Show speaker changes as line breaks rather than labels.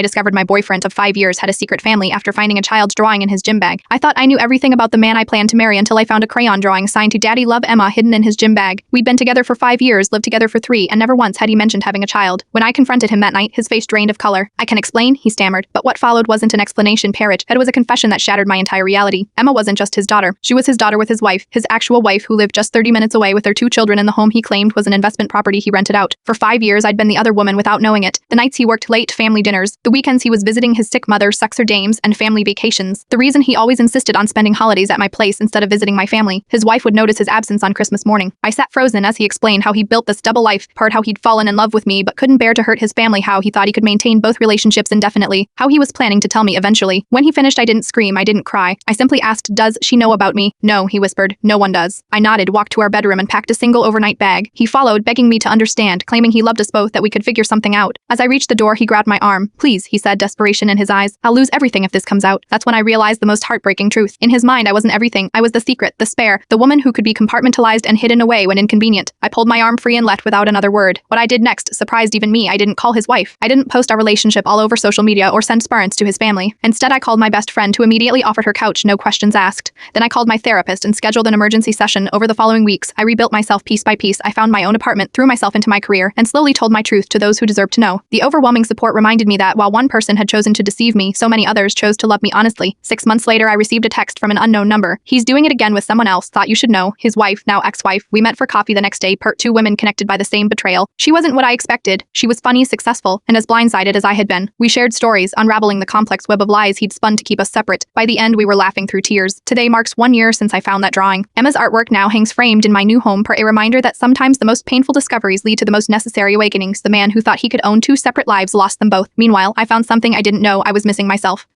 I discovered my boyfriend of 5 years had a secret family after finding a child's drawing in his gym bag. I thought I knew everything about the man I planned to marry until I found a crayon drawing signed to Daddy Love Emma hidden in his gym bag. We'd been together for 5 years, lived together for 3, and never once had he mentioned having a child. When I confronted him that night, his face drained of color. I can explain, he stammered, but what followed wasn't an explanation, Parrot. It was a confession that shattered my entire reality. Emma wasn't just his daughter. She was his daughter with his wife, his actual wife who lived just 30 minutes away with their 2 children in the home he claimed was an investment property he rented out. For 5 years, I'd been the other woman without knowing it. The nights he worked late, family dinners. The weekends he was visiting his sick mother, sexer dames, and family vacations. The reason he always insisted on spending holidays at my place instead of visiting my family. His wife would notice his absence on Christmas morning. I sat frozen as he explained how he built this double life, part how he'd fallen in love with me but couldn't bear to hurt his family, how he thought he could maintain both relationships indefinitely, how he was planning to tell me eventually. When he finished, I didn't scream, I didn't cry. I simply asked, does she know about me? No, he whispered, no one does. I nodded, walked to our bedroom and packed a single overnight bag. He followed, begging me to understand, claiming he loved us both, that we could figure something out. As I reached the door, he grabbed my arm. Please, he said, desperation in his eyes. I'll lose everything if this comes out. That's when I realized the most heartbreaking truth. In his mind, I wasn't everything. I was the secret, the spare, the woman who could be compartmentalized and hidden away when inconvenient. I pulled my arm free and left without another word. What I did next surprised even me. I didn't call his wife. I didn't post our relationship all over social media or send sparents to his family. Instead, I called my best friend, who immediately offered her couch, no questions asked. Then I called my therapist and scheduled an emergency session. Over the following weeks, I rebuilt myself piece by piece. I found my own apartment, threw myself into my career, and slowly told my truth to those who deserved to know. The overwhelming support reminded me that while one person had chosen to deceive me, so many others chose to love me honestly. 6 months later, I received a text from an unknown number. He's doing it again with someone else, thought you should know. His wife, now ex-wife. We met for coffee the next day, part 2 women connected by the same betrayal. She wasn't what I expected. She was funny, successful, and as blindsided as I had been. We shared stories, unraveling the complex web of lies he'd spun to keep us separate. By the end, we were laughing through tears. Today marks 1 year since I found that drawing. Emma's artwork now hangs framed in my new home, a reminder that sometimes the most painful discoveries lead to the most necessary awakenings. The man who thought he could own 2 separate lives lost them both. Meanwhile, I found something I didn't know I was missing: myself.